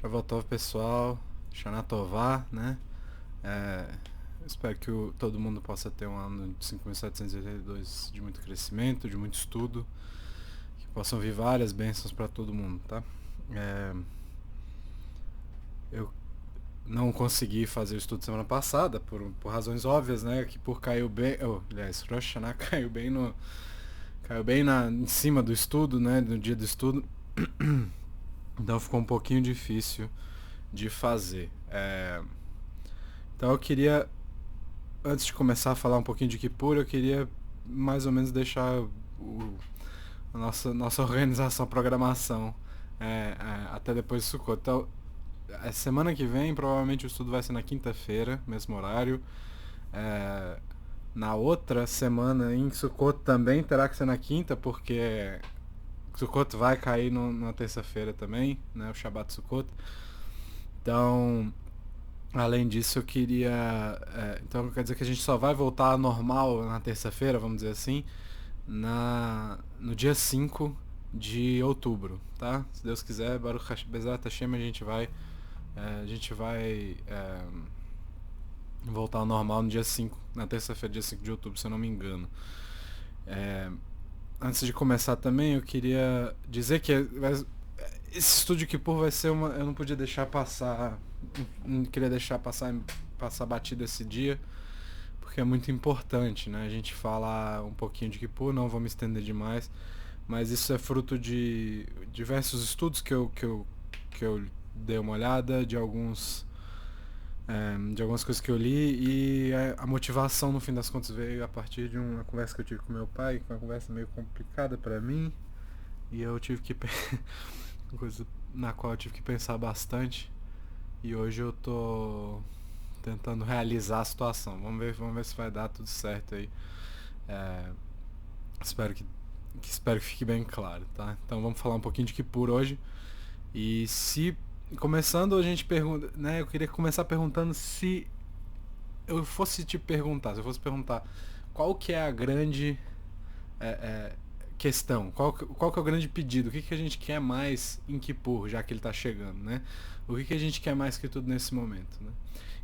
Shavuot pessoal, Shana Tová, né? Espero que todo mundo possa ter um ano de 5.782 de muito crescimento, de muito estudo, que possam vir várias bênçãos para todo mundo, tá? Eu não consegui fazer o estudo semana passada, por razões óbvias, né? Que por caiu bem... aliás, Rosh Hashanah caiu bem em cima do estudo, né? No dia do estudo. Então ficou um pouquinho difícil de fazer. Então eu queria, antes de começar a falar um pouquinho de Kippur, eu queria mais ou menos deixar a nossa organização, programação até depois do Sukkot. Então, a semana que vem, provavelmente o estudo vai ser na quinta-feira, mesmo horário. Na outra semana, em Sukkot, também terá que ser na quinta, porque Sukkot vai cair na terça-feira também, né, o Shabbat Sukkot. Então, além disso, eu queria... então quer dizer que a gente só vai voltar ao normal na terça-feira, vamos dizer assim, no dia 5 de outubro, tá? Se Deus quiser, Baruch Bezrat Hashem, a gente vai voltar ao normal no dia 5, na terça-feira, dia 5 de outubro, se eu não me engano. Antes de começar também, eu queria dizer que esse estúdio Kippur vai ser uma... Eu não podia deixar passar... Não queria deixar passar batido esse dia, porque é muito importante, né? A gente fala um pouquinho de Kippur, não vou me estender demais, mas isso é fruto de diversos estudos que eu dei uma olhada, de algumas coisas que eu li, e a motivação no fim das contas veio a partir de uma conversa que eu tive com meu pai, que é uma conversa meio complicada pra mim, e eu tive que uma coisa na qual eu tive que pensar bastante, e hoje eu tô tentando realizar a situação. Vamos ver se vai dar tudo certo aí. Espero que fique bem claro, tá? Então vamos falar um pouquinho de Kippur hoje. E se começando a gente pergunta, né? Eu queria começar perguntando se eu fosse te perguntar, se eu fosse perguntar qual que é a grande questão, qual que é o grande pedido, o que a gente quer mais em Kippur, já que ele está chegando, né? O que a gente quer mais que tudo nesse momento, né?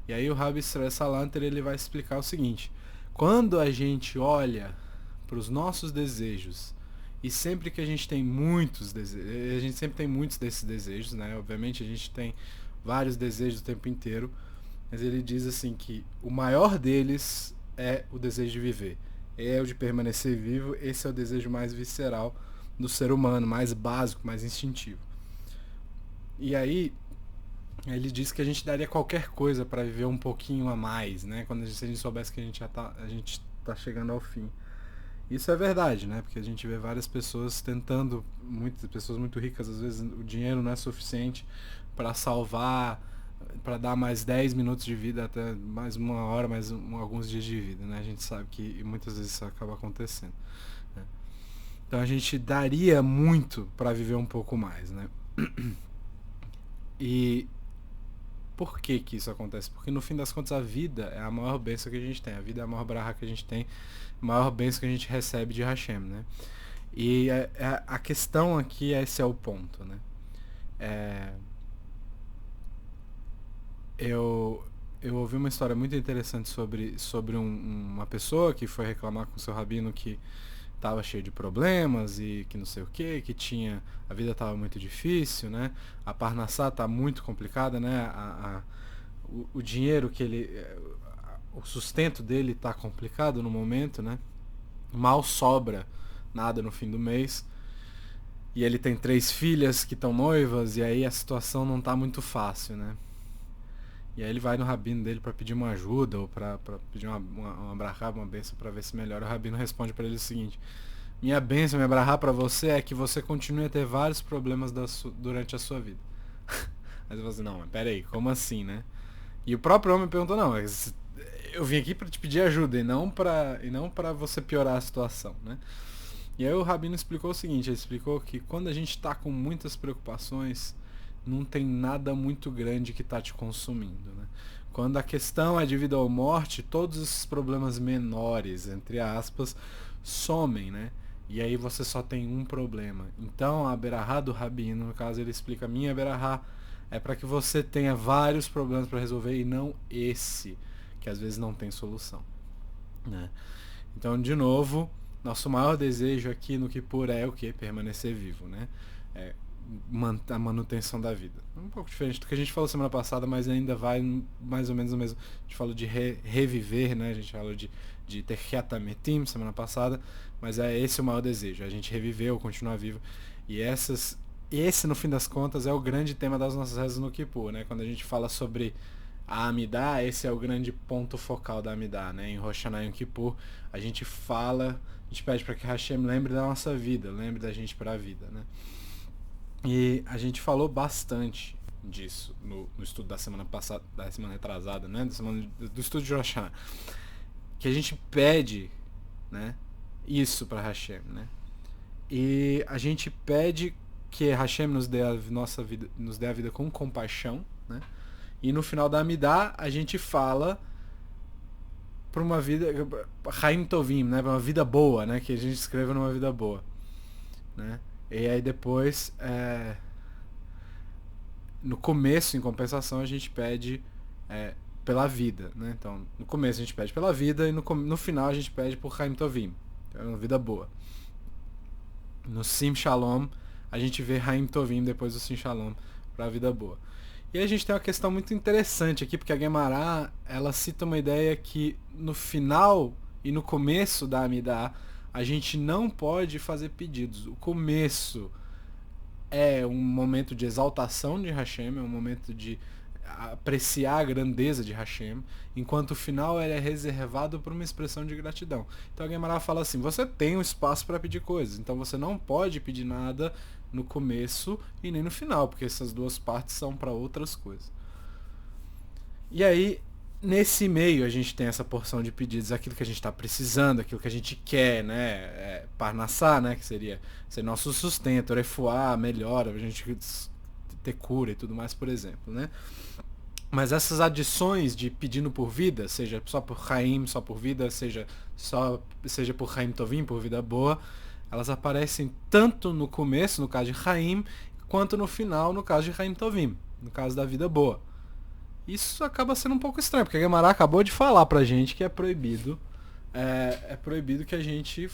E aí o Rabbi Israel Salanter, ele vai explicar o seguinte: quando a gente olha para os nossos desejos, e sempre que a gente tem muitos desejos, a gente sempre tem muitos desses desejos, né? Obviamente a gente tem vários desejos o tempo inteiro, mas ele diz assim que o maior deles é o desejo de viver, é o de permanecer vivo. Esse é o desejo mais visceral do ser humano, mais básico, mais instintivo. E aí ele diz que a gente daria qualquer coisa para viver um pouquinho a mais, né? Se a gente soubesse que a gente tá chegando ao fim. Isso é verdade, né? Porque a gente vê várias pessoas tentando, muitas pessoas muito ricas, às vezes o dinheiro não é suficiente para salvar, para dar mais 10 minutos de vida, até mais uma hora, alguns dias de vida, né? A gente sabe que muitas vezes isso acaba acontecendo, né? Então a gente daria muito para viver um pouco mais, né? E por que isso acontece? Porque no fim das contas a vida é a maior bênção que a gente tem. A vida é a maior braha que a gente tem, a maior bênção que a gente recebe de Hashem, né? E a questão aqui, esse é o ponto, né? Eu ouvi uma história muito interessante sobre uma pessoa que foi reclamar com seu rabino que estava cheio de problemas e que não sei o que tinha, a vida estava muito difícil, né? A parnassá tá muito complicada, né? O dinheiro que o sustento dele tá complicado no momento, né? Mal sobra nada no fim do mês. E ele tem 3 filhas que estão noivas, e aí a situação não tá muito fácil, né? E aí ele vai no rabino dele para pedir uma ajuda, ou para pedir uma brachá, uma benção, para ver se melhora. O rabino responde para ele o seguinte: minha bênção, minha brachá para você é que você continue a ter vários problemas durante a sua vida. Aí você fala assim: não, mas peraí, como assim, né? E o próprio homem perguntou: não, eu vim aqui para te pedir ajuda e não para você piorar a situação, né? E aí o rabino explicou o seguinte: ele explicou que quando a gente está com muitas preocupações, não tem nada muito grande que está te consumindo, né? Quando a questão é de vida ou morte, todos esses problemas menores, entre aspas, somem, né? E aí você só tem um problema. Então a berahá do rabino, no caso ele explica: minha berahá é para que você tenha vários problemas para resolver e não esse, que às vezes não tem solução, né? Então, de novo, nosso maior desejo aqui no Kippur é o que? Permanecer vivo, né? É a manutenção da vida. Um pouco diferente do que a gente falou semana passada, mas ainda vai mais ou menos o mesmo. A gente falou de reviver, né? A gente falou de Techiyat Hametim semana passada, mas é esse o maior desejo, a gente reviver ou continuar vivo. E esse, no fim das contas, é o grande tema das nossas rezas no Kippur, né? Quando a gente fala sobre a Amidah, esse é o grande ponto focal da Amidah, né? Em Rosh Hashanah e Yom Kippur, a gente pede para que Hashem lembre da nossa vida, lembre da gente para a vida, né? E a gente falou bastante disso no estudo da semana passada, da semana retrasada, né? Do estudo de Rosh Hashanah, que a gente pede, né? Isso para Hashem, né? E a gente pede que Hashem nos dê a nossa vida, nos dê a vida com compaixão, né? E no final da Amidah a gente fala para uma vida Chaim Tovim, né? Para uma vida boa, né? Que a gente escreva numa vida boa, né? E aí depois, no começo, em compensação, a gente pede pela vida, né? Então, no começo a gente pede pela vida e no final a gente pede por Chaim Tovim, então, uma vida boa. No Sim Shalom, a gente vê Chaim Tovim depois do Sim Shalom para a vida boa. E aí a gente tem uma questão muito interessante aqui, porque a Guemará, ela cita uma ideia que no final e no começo da Amidah, a gente não pode fazer pedidos. O começo é um momento de exaltação de Hashem, é um momento de apreciar a grandeza de Hashem, enquanto o final é reservado para uma expressão de gratidão. Então a Guemará fala assim, você tem um espaço para pedir coisas, então você não pode pedir nada no começo e nem no final, porque essas duas partes são para outras coisas. E aí, nesse meio, a gente tem essa porção de pedidos, aquilo que a gente está precisando, aquilo que a gente quer, né? Parnassá, né? Que seria nosso sustento, refuar, melhora, a gente ter cura e tudo mais, por exemplo, né? Mas essas adições de pedindo por vida, seja só por Chaim, só por vida, seja por Chaim Tovim, por vida boa, elas aparecem tanto no começo, no caso de Chaim, quanto no final, no caso de Chaim Tovim, no caso da vida boa. Isso acaba sendo um pouco estranho, porque a Guemará acabou de falar pra gente que é proibido que a gente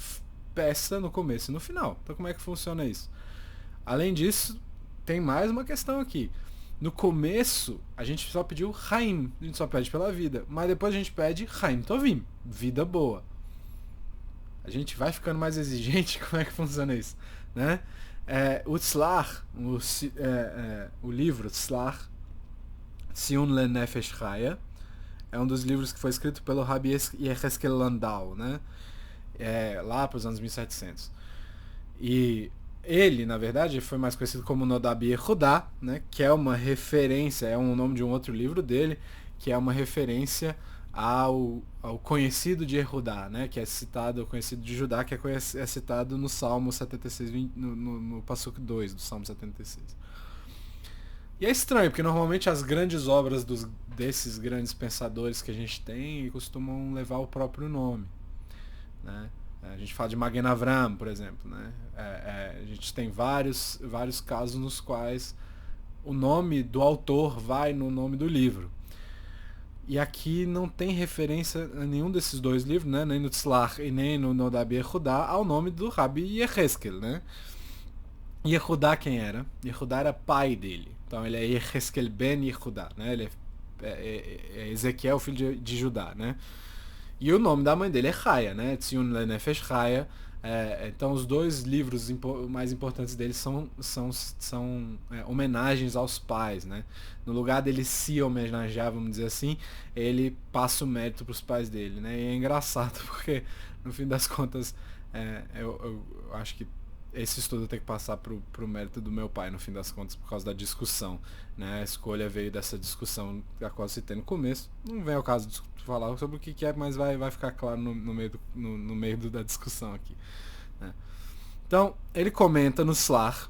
peça no começo e no final. Então como é que funciona isso? Além disso, tem mais uma questão aqui. No começo, a gente só pediu Chaim, a gente só pede pela vida, mas depois a gente pede Chaim Tovim, vida boa. A gente vai ficando mais exigente, como é que funciona isso, né? O Tzlach, o livro Tzlach, Tzion LeNefesh Chaya, é um dos livros que foi escrito pelo Rabbi Yeheskel Landau, né? Lá para os anos 1700. E ele, na verdade, foi mais conhecido como Nodab Yehudá, né? Que é uma referência, é um nome de um outro livro dele, que é uma referência ao conhecido de Yehudá, né? Que é citado, o conhecido de Judá, que é citado no Salmo 76, no Pasuk 2 do Salmo 76. E é estranho, porque normalmente as grandes obras desses grandes pensadores que a gente tem costumam levar o próprio nome, né? A gente fala de Magen Avram, por exemplo, né? A gente tem vários casos nos quais o nome do autor vai no nome do livro. E aqui não tem referência a nenhum desses dois livros, né? Nem no Tzlach e nem no Nodab Yehudá, ao nome do Rabbi Yeheskel, né? Yehudá quem era? Yehudá era pai dele. Então ele é Yeheskel ben Yehudá, né? Ele é Ezequiel, filho de Judá, né? E o nome da mãe dele é Chaya, né? Tzion LeNefesh Chaya. Então os dois livros mais importantes dele são homenagens aos pais, né? No lugar dele se homenagear, vamos dizer assim, ele passa o mérito para os pais dele, né? E é engraçado porque no fim das contas eu acho que esse estudo tem que passar pro mérito do meu pai, no fim das contas, por causa da discussão, né? A escolha veio dessa discussão a qual eu citei no começo. Não vem ao caso de falar sobre o que é, mas vai ficar claro no meio da discussão aqui, né? Então, ele comenta no Tzlach,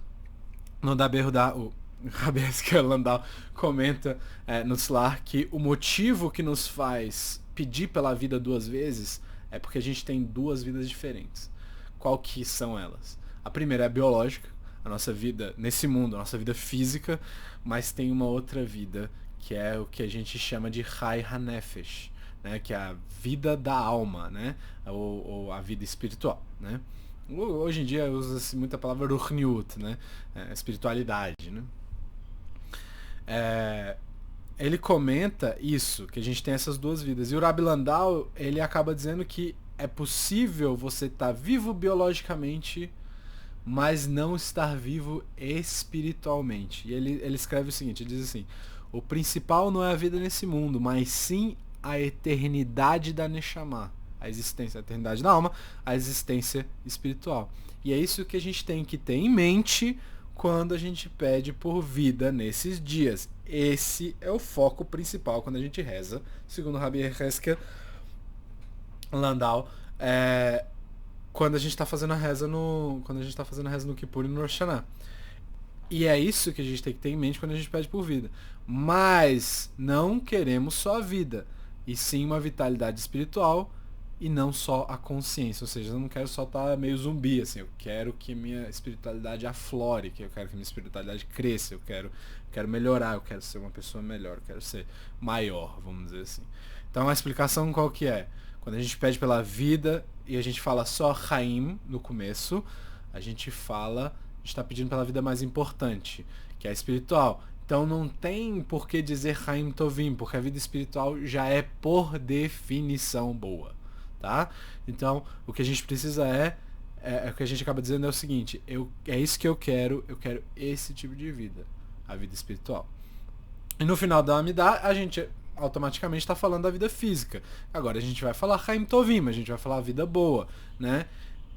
no Daberudá, o Rabbi Yeheskel Landau comenta no Tzlach que o motivo que nos faz pedir pela vida duas vezes é porque a gente tem duas vidas diferentes. Qual que são elas? A primeira é a biológica, a nossa vida nesse mundo, a nossa vida física, mas tem uma outra vida, que é o que a gente chama de Chai HaNefesh, né? Que é a vida da alma, né? Ou a vida espiritual, né? Hoje em dia usa-se muito a palavra Ruchniut, né? Espiritualidade, né? Ele comenta isso, que a gente tem essas duas vidas. E o Rabbi Landau, ele acaba dizendo que é possível você estar vivo biologicamente, mas não estar vivo espiritualmente. E ele escreve o seguinte, ele diz assim: o principal não é a vida nesse mundo, mas sim a eternidade da Neshama, a existência, a eternidade da alma, a existência espiritual. E é isso que a gente tem que ter em mente quando a gente pede por vida nesses dias. Esse é o foco principal quando a gente reza, segundo Rabbi Yehezkel Landau, quando a gente está fazendo a reza no Kippur e no Rosh Hashanah. E é isso que a gente tem que ter em mente quando a gente pede por vida. Mas não queremos só a vida, e sim uma vitalidade espiritual e não só a consciência. Ou seja, eu não quero só estar meio zumbi, assim. Eu quero que minha espiritualidade aflore, que eu quero que minha espiritualidade cresça, eu quero melhorar, eu quero ser uma pessoa melhor, eu quero ser maior, vamos dizer assim. Então a explicação qual que é? Quando a gente pede pela vida e a gente fala só Chaim no começo, a gente está pedindo pela vida mais importante, que é a espiritual. Então não tem por que dizer Chaim Tovim, porque a vida espiritual já é por definição boa, tá? Então o que a gente precisa o que a gente acaba dizendo é o seguinte: é isso que eu quero esse tipo de vida, a vida espiritual. E no final da Amidah, a gente automaticamente está falando da vida física. Agora a gente vai falar Chaim Tovim, a gente vai falar a vida boa, né?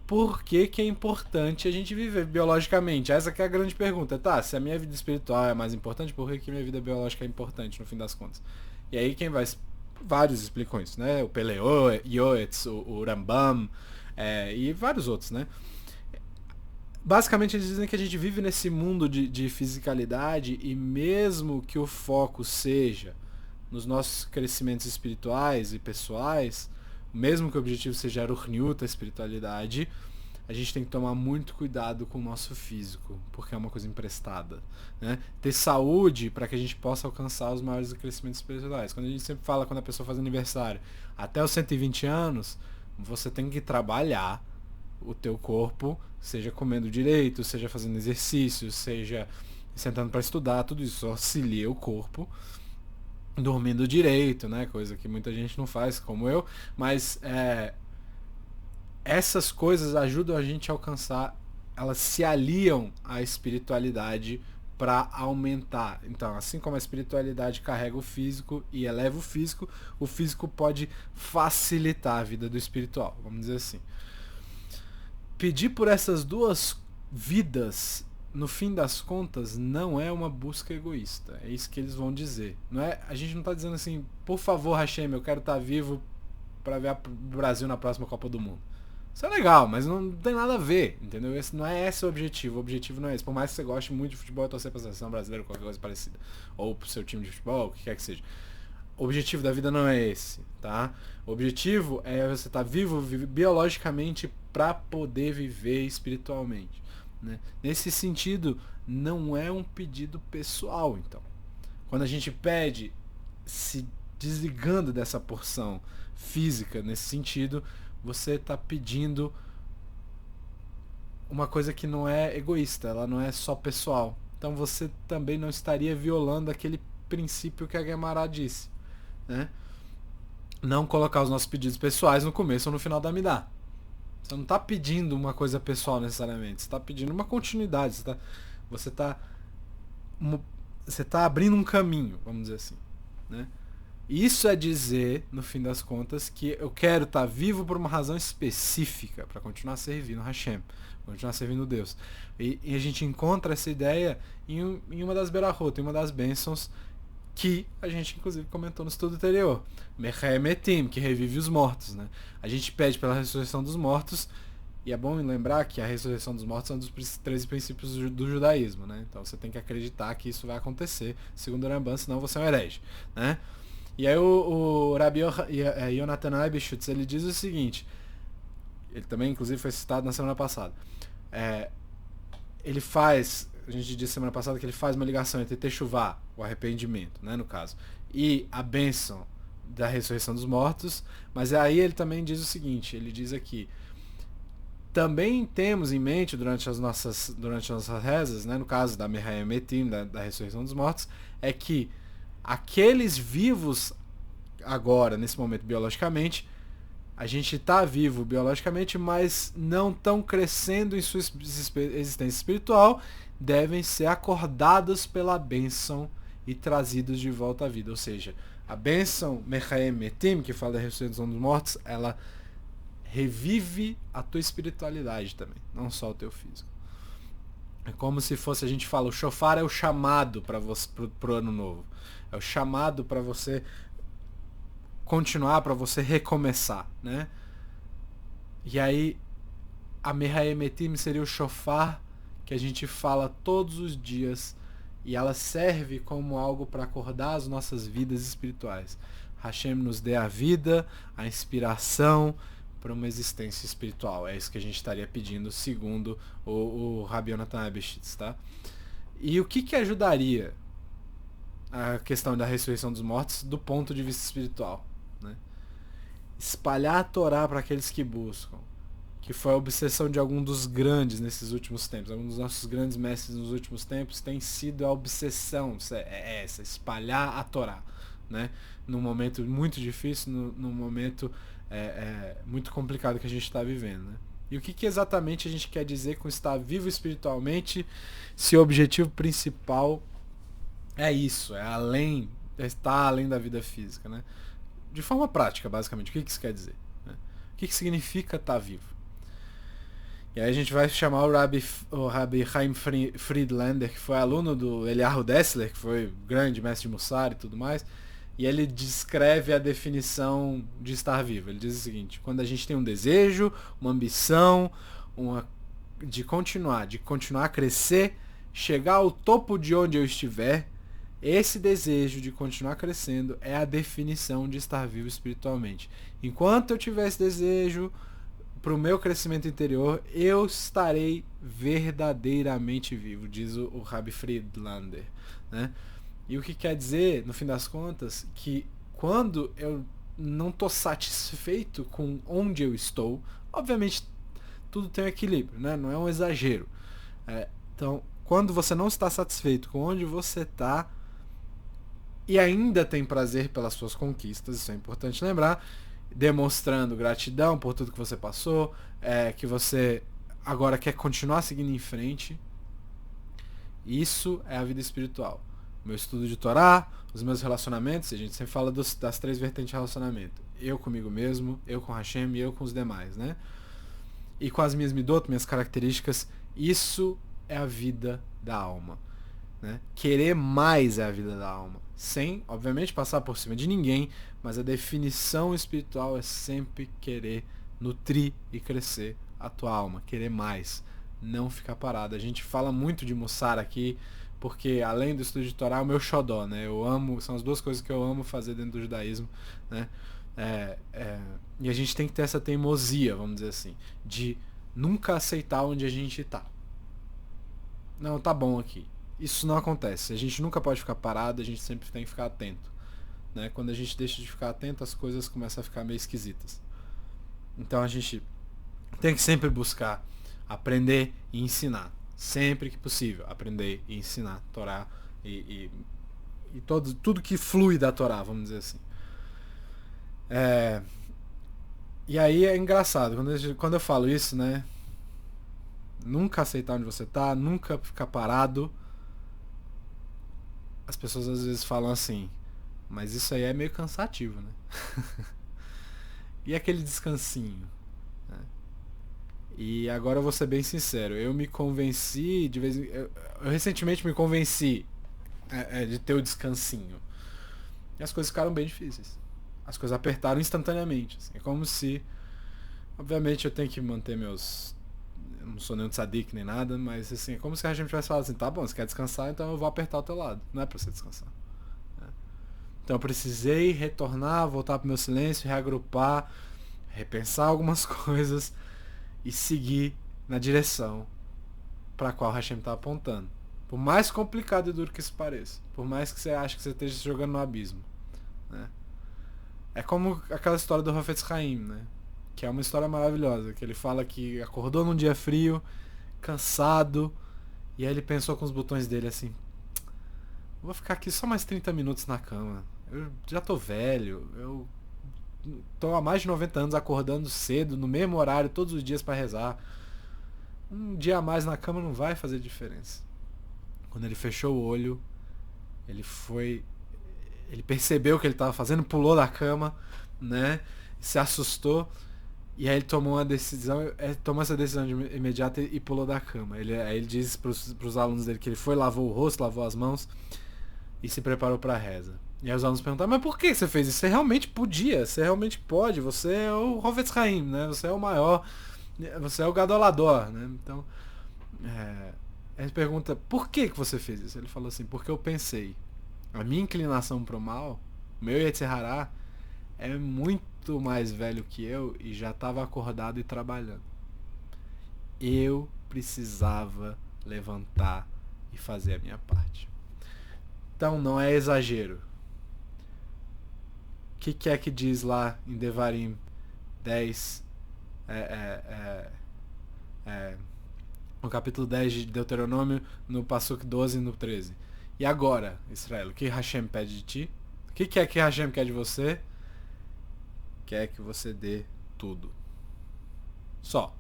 Por que é importante a gente viver biologicamente? Essa que é a grande pergunta. Tá, se a minha vida espiritual é mais importante, por que minha vida biológica é importante, no fim das contas? E aí vários explicam isso, né? O Peleo, Yoetz, o Rambam, e vários outros, né? Basicamente eles dizem que a gente vive nesse mundo de fisicalidade, e mesmo que o foco seja nos nossos crescimentos espirituais e pessoais, mesmo que o objetivo seja a Ruchniut, a espiritualidade, a gente tem que tomar muito cuidado com o nosso físico, porque é uma coisa emprestada, né? Ter saúde para que a gente possa alcançar os maiores crescimentos espirituais. Quando a gente sempre fala, quando a pessoa faz aniversário, até os 120 anos, você tem que trabalhar o teu corpo, seja comendo direito, seja fazendo exercício, seja sentando para estudar, tudo isso auxilia o corpo, dormindo direito, né? Coisa que muita gente não faz, como eu, mas essas coisas ajudam a gente a alcançar, elas se aliam à espiritualidade para aumentar. Então, assim como a espiritualidade carrega o físico e eleva o físico pode facilitar a vida do espiritual, vamos dizer assim. Pedir por essas duas vidas, no fim das contas, não é uma busca egoísta. É isso que eles vão dizer. A gente não está dizendo assim, por favor, Hashem, eu quero estar vivo para ver o Brasil na próxima Copa do Mundo. Isso é legal, mas não tem nada a ver, entendeu? Não é esse o objetivo. O objetivo não é esse. Por mais que você goste muito de futebol, torcer para a seleção brasileira ou qualquer coisa parecida, ou para o seu time de futebol, o que quer que seja. O objetivo da vida não é esse, tá? O objetivo é você estar vivo biologicamente para poder viver espiritualmente, né? Nesse sentido, não é um pedido pessoal, então. Quando a gente pede, se desligando dessa porção física, nesse sentido, você está pedindo uma coisa que não é egoísta, ela não é só pessoal. Então você também não estaria violando aquele princípio que a Guemará disse, né? Não colocar os nossos pedidos pessoais no começo ou no final da Amidah. Você não está pedindo uma coisa pessoal necessariamente, você está pedindo uma continuidade, você está abrindo um caminho, vamos dizer assim, né? Isso é dizer, no fim das contas, que eu quero estar vivo por uma razão específica, para continuar servindo Hashem, continuar servindo Deus. E a gente encontra essa ideia em uma das berachot, em uma das bênçãos que a gente inclusive comentou no estudo anterior, Mechai Metim, que revive os mortos, né? A gente pede pela ressurreição dos mortos, e é bom lembrar que a ressurreição dos mortos é um dos 13 princípios do judaísmo, né? Então você tem que acreditar que isso vai acontecer, segundo o Rambam, senão você é um herege, né? E aí o Rabbi Yonatan Eibishutz, ele diz o seguinte, ele também inclusive foi citado na semana passada, ele faz a gente disse semana passada que ele faz uma ligação entre Teshuvá, o arrependimento, né, no caso, e a bênção da ressurreição dos mortos, mas aí ele também diz o seguinte, ele diz aqui, também temos em mente durante as nossas rezas, né, no caso da Mehaem Etim, da ressurreição dos mortos, é que aqueles vivos agora, nesse momento biologicamente, a gente está vivo biologicamente, mas não estão crescendo em sua existência espiritual, devem ser acordados pela bênção e trazidos de volta à vida. Ou seja, a bênção Mechaem Metim, que fala da ressurreição dos mortos, ela revive a tua espiritualidade também, não só o teu físico. É como se fosse, a gente fala, o shofar é o chamado para você pro ano novo. É o chamado para você continuar, para você recomeçar, né? E aí a Mehaem Etim seria o shofar que a gente fala todos os dias e ela serve como algo para acordar as nossas vidas espirituais. Hashem nos dê a vida, a inspiração para uma existência espiritual. É isso que a gente estaria pedindo segundo o Rabbi Yonatan Eibeshitz, tá? E o que ajudaria a questão da ressurreição dos mortos do ponto de vista espiritual, né? Espalhar a Torá para aqueles que buscam, que foi a obsessão de algum dos grandes nesses últimos tempos, algum dos nossos grandes mestres nos últimos tempos tem sido a obsessão, essa, espalhar a Torá, né? Num momento muito difícil, num momento muito complicado que a gente está vivendo, né? E o que exatamente a gente quer dizer com estar vivo espiritualmente, se o objetivo principal é isso, estar além da vida física, né? De forma prática, basicamente, o que isso quer dizer, né? O que significa estar vivo? E aí a gente vai chamar o Rabbi Chaim Friedlander, que foi aluno do Eliyahu Dessler, que foi grande mestre de Mussar e tudo mais, e ele descreve a definição de estar vivo. Ele diz o seguinte: quando a gente tem um desejo, uma ambição, de continuar a crescer, chegar ao topo de onde eu estiver, esse desejo de continuar crescendo é a definição de estar vivo espiritualmente. Enquanto eu tiver esse desejo para o meu crescimento interior, eu estarei verdadeiramente vivo, diz o Rabbi Friedlander, né? E o que quer dizer, no fim das contas, que quando eu não estou satisfeito com onde eu estou, obviamente tudo tem um equilíbrio, né? Não é um exagero. Então, quando você não está satisfeito com onde você está e ainda tem prazer pelas suas conquistas, isso é importante lembrar, demonstrando gratidão por tudo que você passou, que você agora quer continuar seguindo em frente, isso é a vida espiritual. Meu estudo de Torá, os meus relacionamentos, a gente sempre fala das 3 vertentes de relacionamento. Eu comigo mesmo, eu com Hashem e eu com os demais, né? E com as minhas midot, minhas características, isso é a vida da alma, né? Querer mais é a vida da alma. Sem, obviamente, passar por cima de ninguém, mas a definição espiritual é sempre querer nutrir e crescer a tua alma, querer mais, não ficar parado. A gente fala muito de Mussar aqui, porque além do estudo de Torá, é o meu xodó, né? Eu amo, são as 2 coisas que eu amo fazer dentro do judaísmo, né? E a gente tem que ter essa teimosia, vamos dizer assim, de nunca aceitar onde a gente está. Não, tá bom aqui. Isso não acontece. A gente nunca pode ficar parado, a gente sempre tem que ficar atento, né? Quando a gente deixa de ficar atento, as coisas começam a ficar meio esquisitas. Então a gente tem que sempre buscar aprender e ensinar. Sempre que possível, aprender e ensinar Torá e tudo que flui da Torá, vamos dizer assim. E aí é engraçado, quando eu falo isso, né? Nunca aceitar onde você tá, nunca ficar parado. As pessoas às vezes falam assim, mas isso aí é meio cansativo, né? E aquele descansinho? Né? E agora eu vou ser bem sincero, eu me convenci, eu recentemente me convenci de ter o descansinho. E as coisas ficaram bem difíceis. As coisas apertaram instantaneamente. Assim. É como se, obviamente eu tenho que manter meus... Eu não sou nenhum tzadik nem nada, mas assim, é como se a gente tivesse falado assim, tá bom, você quer descansar, então eu vou apertar o teu lado. Não é pra você descansar. Né? Então eu precisei retornar, voltar pro meu silêncio, reagrupar, repensar algumas coisas e seguir na direção para a qual Hashem está apontando. Por mais complicado e duro que isso pareça. Por mais que você ache que você esteja se jogando no abismo. Né? É como aquela história do Hafetz Haim, né? Que é uma história maravilhosa. Que ele fala que acordou num dia frio, cansado, e aí ele pensou com os botões dele assim: vou ficar aqui só mais 30 minutos na cama. Eu já tô velho, eu tô há mais de 90 anos acordando cedo, no mesmo horário, todos os dias para rezar. Um dia a mais na cama não vai fazer diferença. Quando ele fechou o olho, ele foi... Ele percebeu o que ele estava fazendo, pulou da cama, né? Se assustou. E aí ele tomou uma decisão, tomou essa decisão imediata e pulou da cama. Aí ele disse pros alunos dele que ele foi, lavou o rosto, lavou as mãos e se preparou para a reza. E aí os alunos perguntaram: mas por que você fez isso? Você realmente podia, você realmente pode, você é o Hafetz Haim, né? Você é o maior, você é o Gadolador, né? Então, ele pergunta: por que você fez isso? Ele falou assim: porque eu pensei, a minha inclinação pro mal, o meu Yetzer Hará, é muito mais velho que eu e já estava acordado e trabalhando. Eu precisava levantar e fazer a minha parte. Então não é exagero. O que é que diz lá em Devarim 10, no capítulo 10 de Deuteronômio, no Pasuk 12 e no 13? E agora, Israel, o que Hashem pede de ti? O que é que Hashem quer de você? Quer que você dê tudo. Só.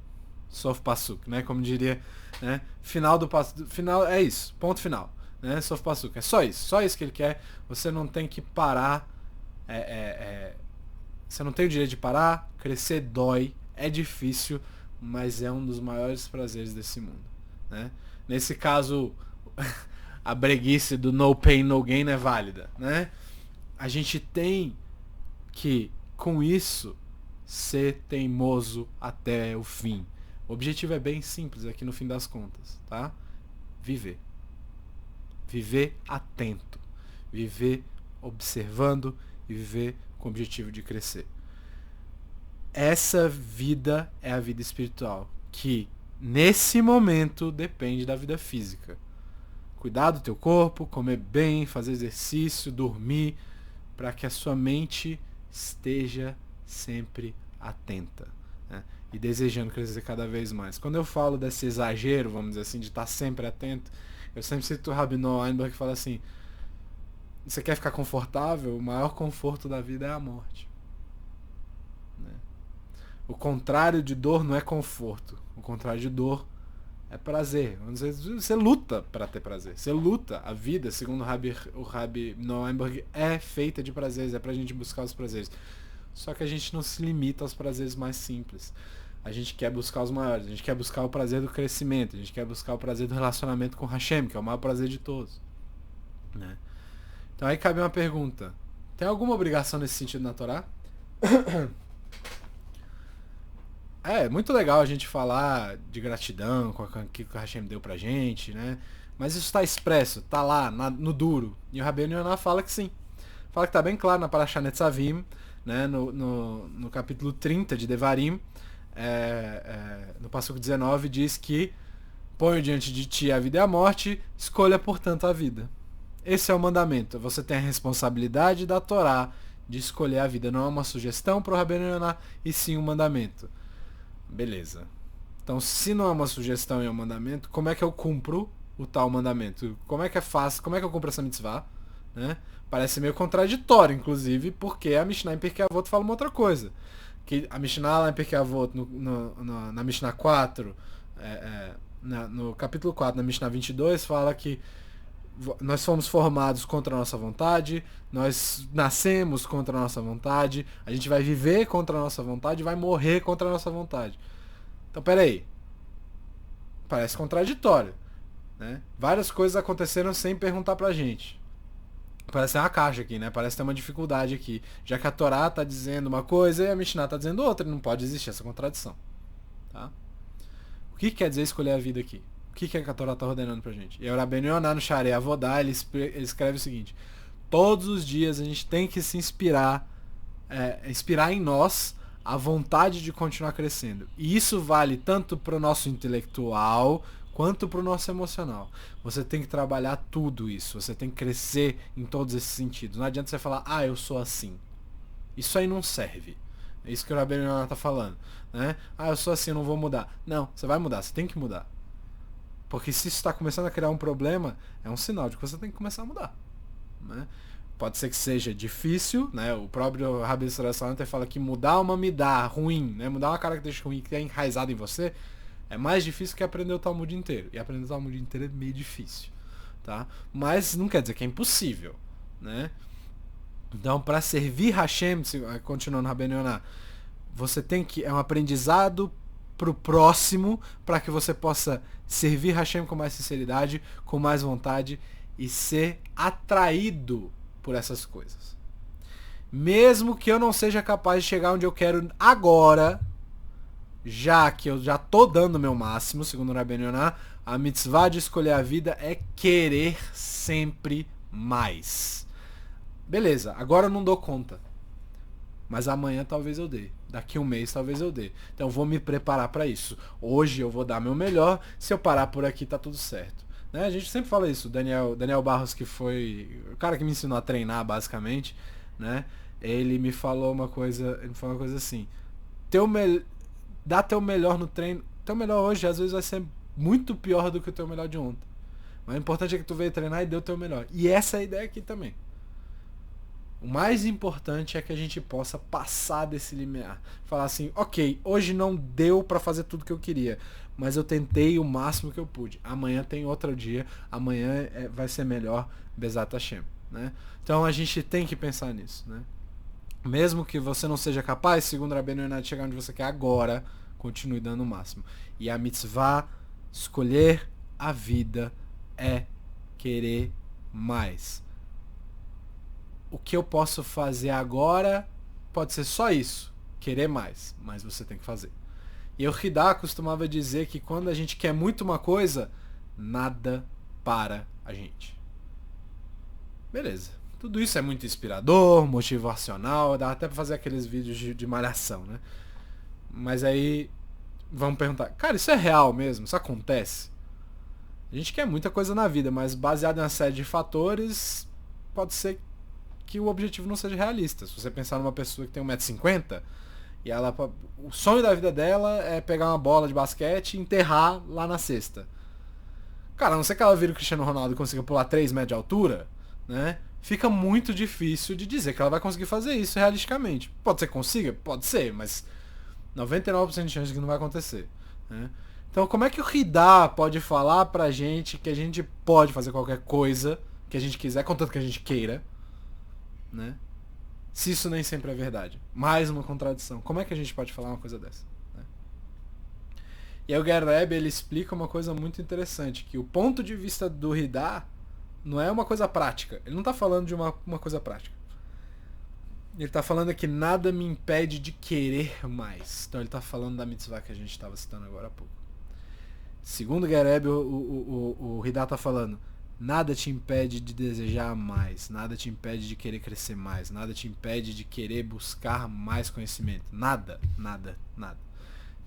Sof Pasuk, né? Como diria, né? Final do Pasuk. Final, é isso. Ponto final. Né? Sof Pasuk. É só isso. Só isso que ele quer. Você não tem que parar. Você não tem o direito de parar. Crescer dói. É difícil. Mas é um dos maiores prazeres desse mundo. Né? Nesse caso, a breguice do no pain, no gain é válida. Né? A gente tem que, com isso, ser teimoso até o fim. O objetivo é bem simples aqui no fim das contas, tá? Viver. Viver atento. Viver observando e viver com o objetivo de crescer. Essa vida é a vida espiritual, que nesse momento depende da vida física. Cuidar do teu corpo, comer bem, fazer exercício, dormir, para que a sua mente esteja sempre atenta, né? E desejando crescer cada vez mais. Quando eu falo desse exagero, vamos dizer assim, de estar sempre atento, eu sempre cito o Rabbi Noah Weinberg, que fala assim: você quer ficar confortável? O maior conforto da vida é a morte, né? O contrário de dor não é conforto. O contrário de dor é prazer. Você luta para ter prazer. Você luta. A vida, segundo o Rabbi Noah Weinberg, é feita de prazeres. É pra gente buscar os prazeres. Só que a gente não se limita aos prazeres mais simples. A gente quer buscar os maiores. A gente quer buscar o prazer do crescimento. A gente quer buscar o prazer do relacionamento com Hashem, que é o maior prazer de todos, né? Então aí cabe uma pergunta: tem alguma obrigação nesse sentido na Torá? É muito legal a gente falar de gratidão com o que o Hashem deu pra gente, né? Mas isso está expresso, tá lá, no duro. E o Rabbeinu Yonah fala que sim. Fala que tá bem claro na Parashat Netzavim, né? No capítulo 30 de Devarim, no Passuco 19, diz que: ponho diante de ti a vida e a morte, escolha portanto a vida. Esse é o mandamento. Você tem a responsabilidade da Torá de escolher a vida. Não é uma sugestão pro Rabbeinu Yonah, e sim um mandamento. Beleza. Então, se não é uma sugestão e é um mandamento, como é que eu cumpro o tal mandamento? Como é que é fácil? Como é que eu cumpro essa mitzvah? Né? Parece meio contraditório, inclusive, porque a Mishnah em Pirkei Avot fala uma outra coisa. Que a Mishnah lá em Pirkei Avot, na Mishnah 4, no capítulo 4, na Mishnah 22, fala que nós fomos formados contra a nossa vontade, nós nascemos contra a nossa vontade, a gente vai viver contra a nossa vontade e vai morrer contra a nossa vontade. Então, peraí. Parece contraditório, né? Várias coisas aconteceram sem perguntar pra gente. Parece uma caixa aqui, né? Parece ter uma dificuldade aqui. Já que a Torá tá dizendo uma coisa e a Mishnah tá dizendo outra, não pode existir essa contradição. Tá? O que quer dizer escolher a vida aqui? O que a Torá está ordenando pra gente? E o Rabbeinu Yonah no Sharei Avodá, ele escreve o seguinte: todos os dias a gente tem que se inspirar em nós a vontade de continuar crescendo. E isso vale tanto para o nosso intelectual, quanto para o nosso emocional. Você tem que trabalhar tudo isso. Você tem que crescer em todos esses sentidos. Não adianta você falar, eu sou assim. Isso aí não serve. É isso que o Rabbeinu Yonah tá falando. Né? Eu sou assim, eu não vou mudar. Não, você vai mudar, você tem que mudar. Porque se isso está começando a criar um problema, é um sinal de que você tem que começar a mudar. Né? Pode ser que seja difícil, né? O próprio Rabbi Sarasalanter fala que mudar uma midá ruim, né? Mudar uma característica ruim que é enraizada em você, é mais difícil que aprender o Talmud inteiro. E aprender o Talmud inteiro é meio difícil, tá? Mas não quer dizer que é impossível, né? Então, para servir Hashem, continuando Rabbeinu Yonah, você tem que é um aprendizado pro próximo, para que você possa servir Hashem com mais sinceridade, com mais vontade e ser atraído por essas coisas. Mesmo que eu não seja capaz de chegar onde eu quero agora, já que eu já tô dando o meu máximo, segundo o Rabbeinu Yonah, a mitzvah de escolher a vida é querer sempre mais. Beleza, agora eu não dou conta. Mas amanhã talvez eu dê. Daqui um mês talvez eu dê. Então eu vou me preparar para isso. Hoje eu vou dar meu melhor. Se eu parar por aqui tá tudo certo. Né? A gente sempre fala isso. Daniel Barros, que foi o cara que me ensinou a treinar basicamente, né? Ele me falou uma coisa assim. Dá teu melhor no treino. Teu melhor hoje às vezes vai ser muito pior do que o teu melhor de ontem. Mas o importante é que tu veio treinar e deu o teu melhor. E essa é a ideia aqui também. O mais importante é que a gente possa passar desse limiar. Falar assim, ok, hoje não deu para fazer tudo que eu queria, mas eu tentei o máximo que eu pude. Amanhã tem outro dia, amanhã vai ser melhor, Bezat Hashem. Né? Então a gente tem que pensar nisso. Né? Mesmo que você não seja capaz, segundo Rabbeinu Yonah, de chegar onde você quer agora, continue dando o máximo. E a mitzvah, escolher a vida, é querer mais. O que eu posso fazer agora pode ser só isso, querer mais, mas você tem que fazer. E o Hidá costumava dizer que quando a gente quer muito uma coisa, nada para a gente. Beleza. Tudo isso é muito inspirador, motivacional, dá até pra fazer aqueles vídeos de malhação, né? Mas aí vamos perguntar, cara, isso é real mesmo? Isso acontece? A gente quer muita coisa na vida, mas baseado em uma série de fatores, pode ser que o objetivo não seja realista. Se você pensar numa pessoa que tem 1,50m e o sonho da vida dela é pegar uma bola de basquete e enterrar lá na cesta. Cara, a não ser que ela vire o Cristiano Ronaldo e consiga pular 3 metros de altura, né? Fica muito difícil de dizer que ela vai conseguir fazer isso realisticamente. Pode ser que consiga? Pode ser, mas 99% de chance de que não vai acontecer. Né? Então como é que o Hidá pode falar pra gente que a gente pode fazer qualquer coisa que a gente quiser, contanto que a gente queira, né? Se isso nem sempre é verdade. Mais uma contradição. Como é que a gente pode falar uma coisa dessa? Né? E aí o Ger Rebbe, ele explica uma coisa muito interessante, que o ponto de vista do Hidá não é uma coisa prática. Ele não está falando de uma coisa prática. Ele está falando que nada me impede de querer mais. Então ele está falando da mitzvah que a gente estava citando agora há pouco. Segundo o Ger Rebbe, o Hidá está falando, nada te impede de desejar mais, nada te impede de querer crescer mais, nada te impede de querer buscar mais conhecimento. Nada, nada, nada.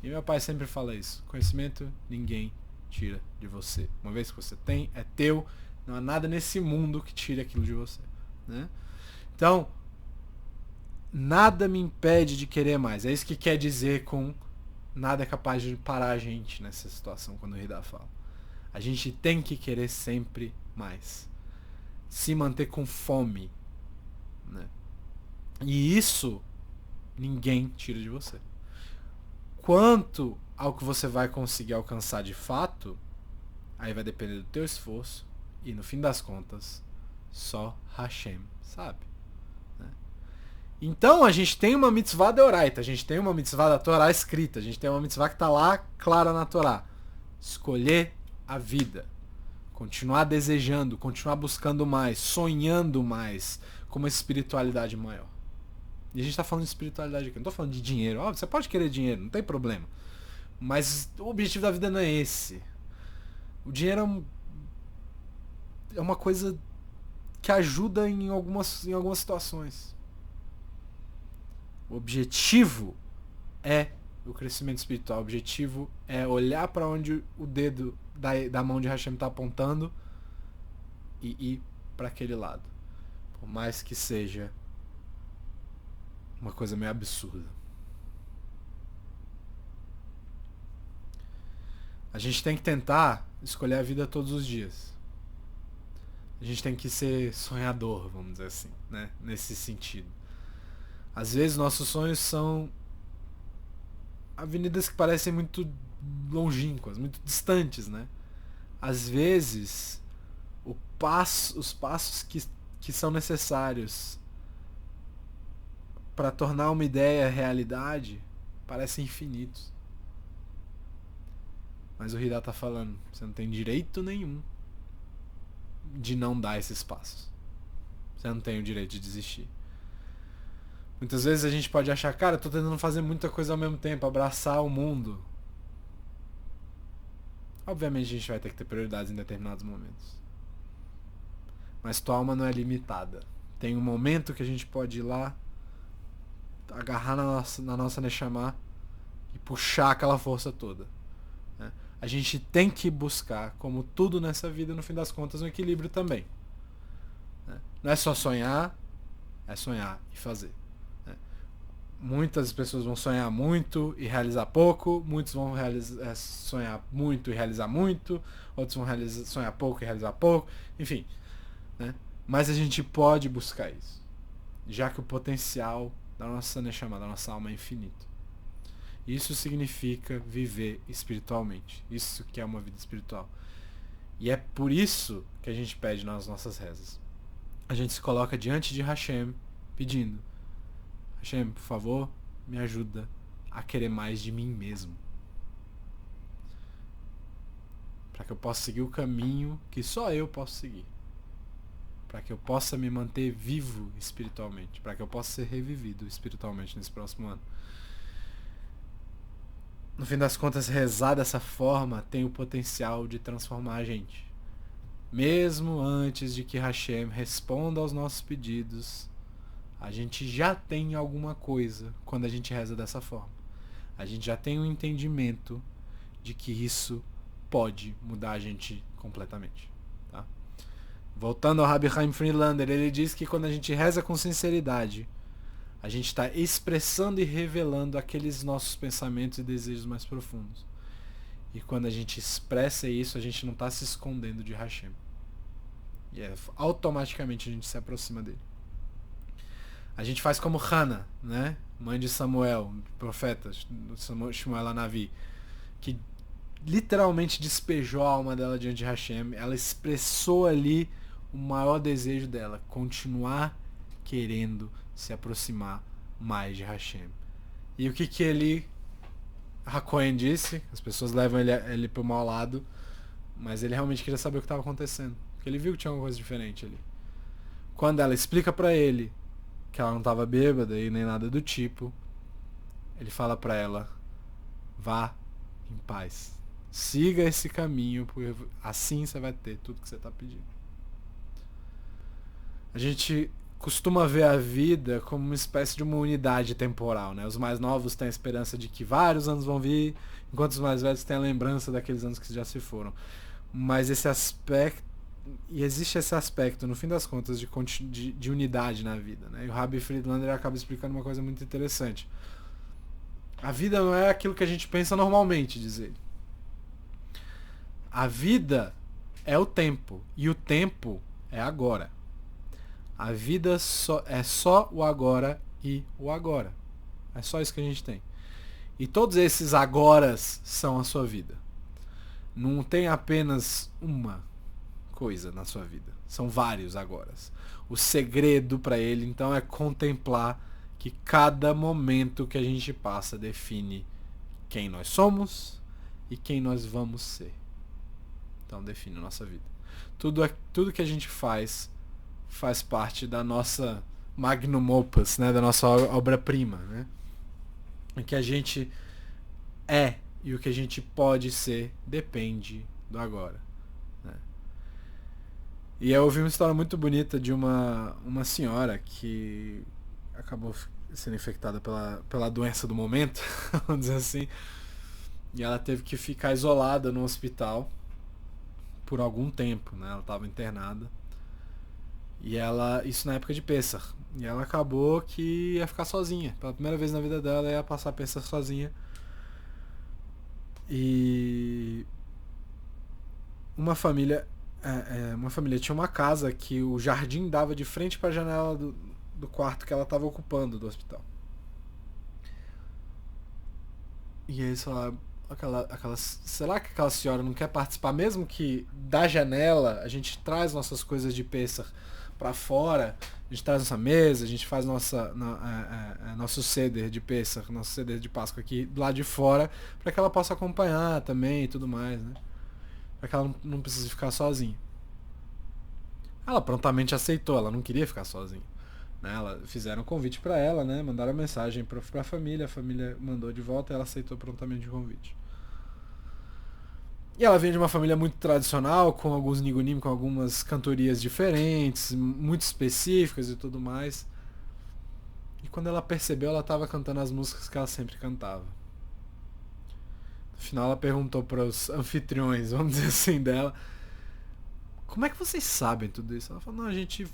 E meu pai sempre fala isso, conhecimento ninguém tira de você. Uma vez que você tem, é teu, não há nada nesse mundo que tire aquilo de você. Né? Então, nada me impede de querer mais. É isso que quer dizer com nada é capaz de parar a gente nessa situação, quando o Hidá fala. A gente tem que querer sempre mais. Se manter com fome. Né? E isso ninguém tira de você. Quanto ao que você vai conseguir alcançar de fato, aí vai depender do teu esforço. E no fim das contas, só Hashem sabe. Né? Então a gente tem uma mitzvah deoraita, a gente tem uma mitzvah da Torá escrita, a gente tem uma mitzvah que está lá clara na Torá. Escolher a vida. Continuar desejando, continuar buscando mais, sonhando mais, com uma espiritualidade maior. E a gente está falando de espiritualidade aqui, não estou falando de dinheiro. Você pode querer dinheiro, não tem problema. Mas o objetivo da vida não é esse. O dinheiro é uma coisa que ajuda em algumas situações. O objetivo é o crescimento espiritual. O objetivo é olhar para onde o dedo da mão de Hashem tá apontando e ir para aquele lado. Por mais que seja uma coisa meio absurda. A gente tem que tentar escolher a vida todos os dias. A gente tem que ser sonhador, vamos dizer assim, né? Nesse sentido. Às vezes nossos sonhos são avenidas que parecem muito longínquas, muito distantes, né? Às vezes os passos que são necessários para tornar uma ideia realidade parecem infinitos. Mas o Hidá tá falando, você não tem direito nenhum de não dar esses passos. Você não tem o direito de desistir. Muitas vezes a gente pode achar, cara, eu tô tentando fazer muita coisa ao mesmo tempo, abraçar o mundo. Obviamente a gente vai ter que ter prioridades em determinados momentos. Mas tua alma não é limitada. Tem um momento que a gente pode ir lá, agarrar na nossa Neshama e puxar aquela força toda. Né? A gente tem que buscar, como tudo nessa vida, no fim das contas, um equilíbrio também. Né? Não é só sonhar, é sonhar e fazer. Né? Muitas pessoas vão sonhar muito e realizar pouco, muitos vão sonhar muito e realizar muito, outros vão sonhar pouco e realizar pouco, enfim. Né? Mas a gente pode buscar isso, já que o potencial da nossa Neshama, da nossa alma é infinito. Isso significa viver espiritualmente. Isso que é uma vida espiritual. E é por isso que a gente pede nas nossas rezas. A gente se coloca diante de Hashem pedindo: Hashem, por favor, me ajuda a querer mais de mim mesmo. Para que eu possa seguir o caminho que só eu posso seguir. Para que eu possa me manter vivo espiritualmente. Para que eu possa ser revivido espiritualmente nesse próximo ano. No fim das contas, rezar dessa forma tem o potencial de transformar a gente. Mesmo antes de que Hashem responda aos nossos pedidos, a gente já tem alguma coisa quando a gente reza dessa forma. A gente já tem um entendimento de que isso pode mudar a gente completamente. Tá? Voltando ao Rabbi Chaim Friedlander, ele diz que quando a gente reza com sinceridade, a gente está expressando e revelando aqueles nossos pensamentos e desejos mais profundos. E quando a gente expressa isso, a gente não está se escondendo de Hashem. E automaticamente a gente se aproxima dele. A gente faz como Hannah, né? Mãe de Samuel, profeta, Shmuel Hanavi, que literalmente despejou a alma dela diante de Hashem. Ela expressou ali o maior desejo dela, continuar querendo se aproximar mais de Hashem. E o que ele, Hakohen, disse? As pessoas levam ele pro mau lado, mas ele realmente queria saber o que estava acontecendo, porque ele viu que tinha alguma coisa diferente ali. Quando ela explica para ele que ela não estava bêbada e nem nada do tipo, ele fala para ela: vá em paz, siga esse caminho, porque assim você vai ter tudo que você está pedindo. A gente costuma ver a vida como uma espécie de uma unidade temporal, né? Os mais novos têm a esperança de que vários anos vão vir, enquanto os mais velhos têm a lembrança daqueles anos que já se foram. Mas esse aspecto, e existe esse aspecto, no fim das contas, de unidade na vida, né? E o Rabbi Friedlander acaba explicando uma coisa muito interessante. A vida não é aquilo que a gente pensa normalmente, diz ele. A vida é o tempo, e o tempo é agora. A vida é só o agora e o agora. É só isso que a gente tem. E todos esses agoras são a sua vida. Não tem apenas uma coisa na sua vida. São vários agoras. O segredo para ele, então, é contemplar que cada momento que a gente passa define quem nós somos e quem nós vamos ser. Então, define a nossa vida. Tudo que a gente faz parte da nossa magnum opus, né, da nossa obra-prima, né? O que a gente é e o que a gente pode ser depende do agora, né? E eu ouvi uma história muito bonita de uma senhora que acabou sendo infectada pela doença do momento, vamos dizer assim, e ela teve que ficar isolada no hospital por algum tempo, né? Ela estava internada. E isso na época de Pêssar. E ela acabou que ia ficar sozinha. Pela primeira vez na vida dela, ela ia passar Pêssar sozinha. E uma família tinha uma casa que o jardim dava de frente para a janela do quarto que ela estava ocupando do hospital. E aí, sei lá, será que aquela senhora não quer participar, mesmo que da janela a gente traz nossas coisas de Pêssar para fora, a gente traz nossa mesa, a gente faz nosso ceder de Pêssar, nosso ceder de Páscoa aqui do lado de fora, para que ela possa acompanhar também e tudo mais, né? Para que ela não precise ficar sozinha. Ela prontamente aceitou, ela não queria ficar sozinha. Né? Fizeram um convite para ela, né? Mandaram mensagem para a família mandou de volta e ela aceitou prontamente o convite. E ela vem de uma família muito tradicional, com alguns nigunim, com algumas cantorias diferentes, muito específicas e tudo mais. E quando ela percebeu, ela estava cantando as músicas que ela sempre cantava. No final ela perguntou para os anfitriões, vamos dizer assim, dela, como é que vocês sabem tudo isso? Ela falou, não, a gente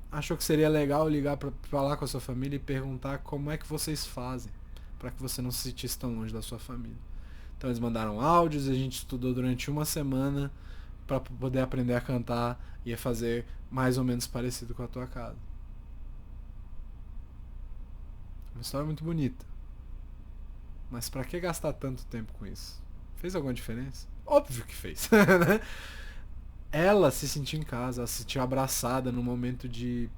achou que seria legal ligar para falar com a sua família e perguntar como é que vocês fazem para que você não se sentisse tão longe da sua família. Então eles mandaram áudios, a gente estudou durante uma semana para poder aprender a cantar e a fazer mais ou menos parecido com a tua casa. Uma história muito bonita. Mas para que gastar tanto tempo com isso? Fez alguma diferença? Óbvio que fez. Ela se sentiu em casa, ela se sentiu abraçada num momento de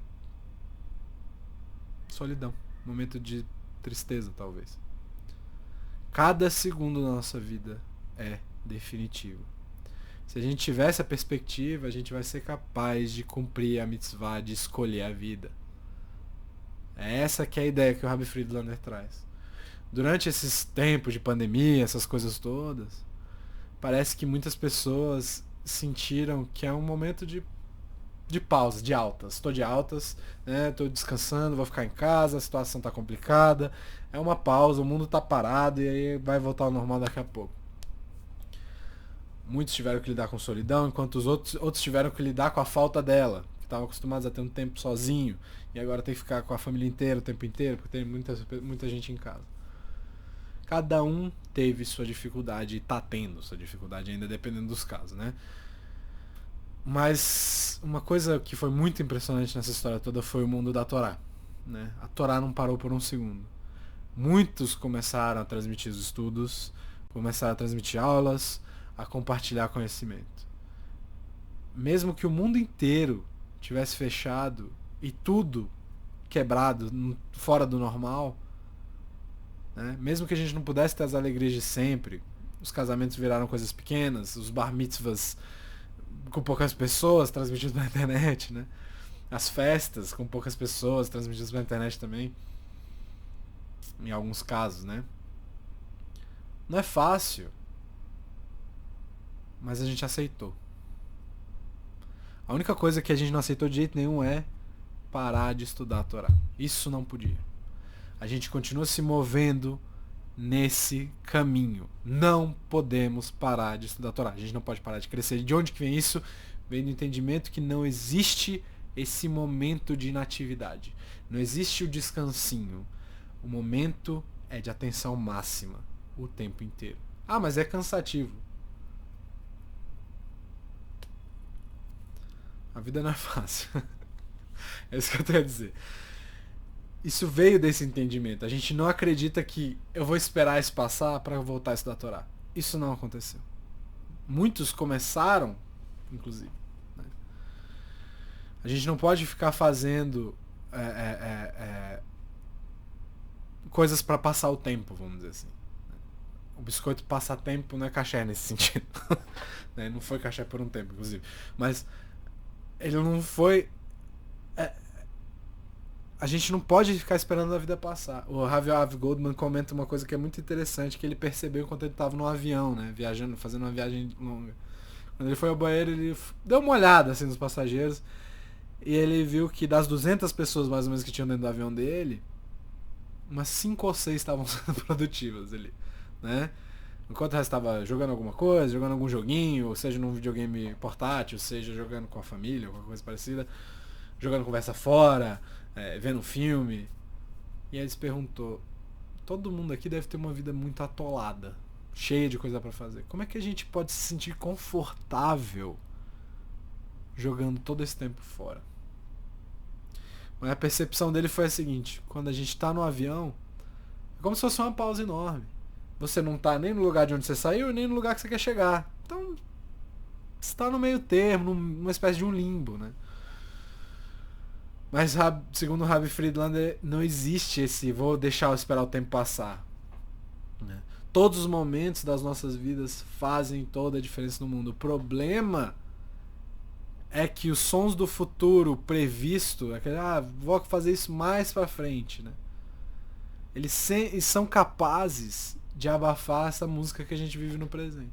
solidão, momento de tristeza, talvez. Cada segundo da nossa vida é definitivo. Se a gente tiver essa perspectiva, a gente vai ser capaz de cumprir a mitzvah, de escolher a vida. É essa que é a ideia que o Rabbi Friedlander traz. Durante esses tempos de pandemia, essas coisas todas, parece que muitas pessoas sentiram que é um momento de pausa, de altas. Estou de altas, né? Estou descansando, vou ficar em casa, a situação está complicada. É uma pausa, o mundo está parado e aí vai voltar ao normal daqui a pouco. Muitos tiveram que lidar com solidão, enquanto os outros tiveram que lidar com a falta dela, que estavam acostumados a ter um tempo sozinho e agora tem que ficar com a família inteira o tempo inteiro, porque tem muita gente em casa. Cada um teve sua dificuldade e está tendo sua dificuldade ainda, dependendo dos casos, né? Mas uma coisa que foi muito impressionante nessa história toda foi o mundo da Torá, né? A Torá não parou por um segundo. Muitos começaram a transmitir os estudos, começaram a transmitir aulas, a compartilhar conhecimento. Mesmo que o mundo inteiro tivesse fechado e tudo quebrado, fora do normal, né? Mesmo que a gente não pudesse ter as alegrias de sempre, os casamentos viraram coisas pequenas, os bar mitzvahs com poucas pessoas transmitidos na internet, né? As festas com poucas pessoas transmitidas na internet também, em alguns casos, né? Não é fácil, mas a gente aceitou. A única coisa que a gente não aceitou de jeito nenhum é parar de estudar a Torá. Isso não podia. A gente continua se movendo nesse caminho. Não podemos parar de estudar a Torá. A gente não pode parar de crescer. De onde que vem isso? Vem do entendimento que não existe esse momento de inatividade. Não existe o descansinho. O momento é de atenção máxima o tempo inteiro. Ah, mas é cansativo. A vida não é fácil. É isso que eu tenho a dizer. Isso veio desse entendimento. A gente não acredita que eu vou esperar isso passar para voltar a estudar a Torá. Isso não aconteceu. Muitos começaram, inclusive. Né? A gente não pode ficar fazendo coisas para passar o tempo, vamos dizer assim. O biscoito passar tempo não é caché nesse sentido. Né? Não foi caché por um tempo, inclusive. Mas ele não foi... A gente não pode ficar esperando a vida passar. O Rav Goldman comenta uma coisa que é muito interessante, que ele percebeu enquanto ele estava no avião, né? Viajando, fazendo uma viagem longa. Quando ele foi ao banheiro, ele deu uma olhada assim, nos passageiros e ele viu que das 200 pessoas mais ou menos que tinham dentro do avião dele, umas 5 ou 6 estavam sendo produtivas ali, né? Enquanto o resto estava jogando alguma coisa, jogando algum joguinho, ou seja num videogame portátil, seja jogando com a família, alguma coisa parecida, jogando conversa fora, vendo um filme. E aí ele se perguntou, todo mundo aqui deve ter uma vida muito atolada, cheia de coisa para fazer. Como é que a gente pode se sentir confortável jogando todo esse tempo fora? Mas a percepção dele foi a seguinte, quando a gente está no avião, é como se fosse uma pausa enorme. Você não está nem no lugar de onde você saiu, nem no lugar que você quer chegar. Então, você está no meio termo, numa espécie de um limbo, né? Mas, segundo o Ravi Friedlander, não existe esse vou deixar eu esperar o tempo passar. Né? Todos os momentos das nossas vidas fazem toda a diferença no mundo. O problema é que os sons do futuro previsto, vou fazer isso mais pra frente, né? Eles são capazes de abafar essa música que a gente vive no presente.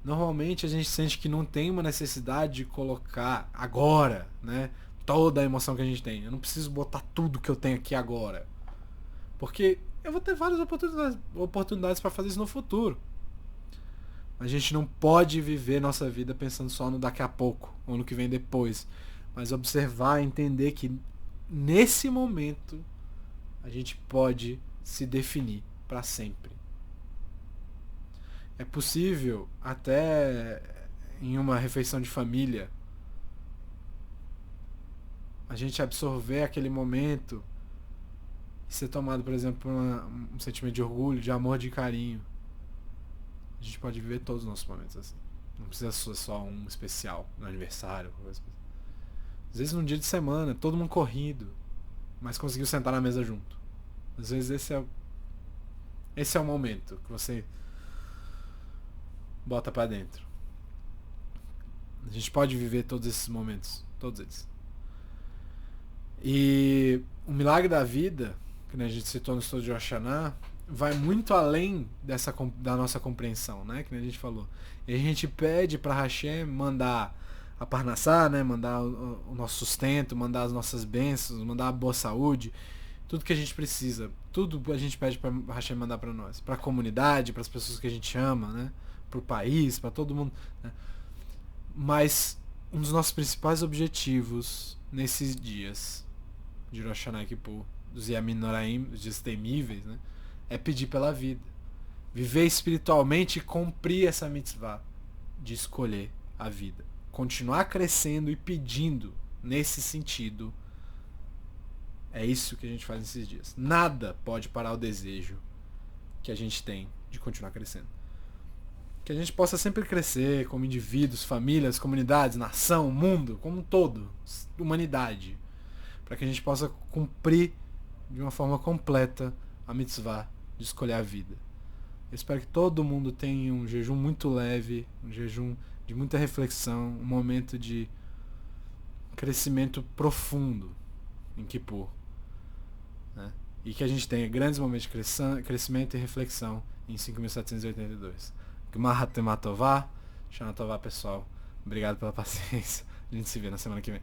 Normalmente a gente sente que não tem uma necessidade de colocar agora, né, toda a emoção que a gente tem. Eu não preciso botar tudo que eu tenho aqui agora. Porque eu vou ter várias oportunidades para fazer isso no futuro. A gente não pode viver nossa vida pensando só no daqui a pouco ou no que vem depois. Mas observar e entender que nesse momento a gente pode se definir para sempre. É possível, até em uma refeição de família, a gente absorver aquele momento e ser tomado, por exemplo, por um sentimento de orgulho, de amor, de carinho. A gente pode viver todos os nossos momentos assim. Não precisa ser só um especial, no aniversário. Às vezes num dia de semana, todo mundo corrido, mas conseguiu sentar na mesa junto. Às vezes esse é o momento que você bota pra dentro. A gente pode viver todos esses momentos, todos eles. E o milagre da vida, que a gente citou no estudo de Oshaná, vai muito além da nossa compreensão, né? Que a gente falou. E a gente pede para Hashem mandar a Parnassá, né? Mandar o nosso sustento, mandar as nossas bênçãos, mandar a boa saúde, tudo que a gente precisa, tudo a gente pede para Hashem mandar para nós, para a comunidade, para as pessoas que a gente ama, né? Para o país, para todo mundo. Né? Mas um dos nossos principais objetivos nesses dias de Rosh Hashanah e Kippur, dos Yamin Noraim, os dias temíveis, né? É pedir pela vida. Viver espiritualmente e cumprir essa mitzvah de escolher a vida. Continuar crescendo e pedindo nesse sentido. É isso que a gente faz nesses dias. Nada pode parar o desejo que a gente tem de continuar crescendo. Que a gente possa sempre crescer como indivíduos, famílias, comunidades, nação, mundo, como um todo, humanidade. Para que a gente possa cumprir de uma forma completa a mitzvah de escolher a vida. Eu espero que todo mundo tenha um jejum muito leve, um jejum de muita reflexão, um momento de crescimento profundo em Kippur. Né? E que a gente tenha grandes momentos de crescimento e reflexão em 5.782. Gmar Hatematová, Shana Tová, pessoal. Obrigado pela paciência. A gente se vê na semana que vem.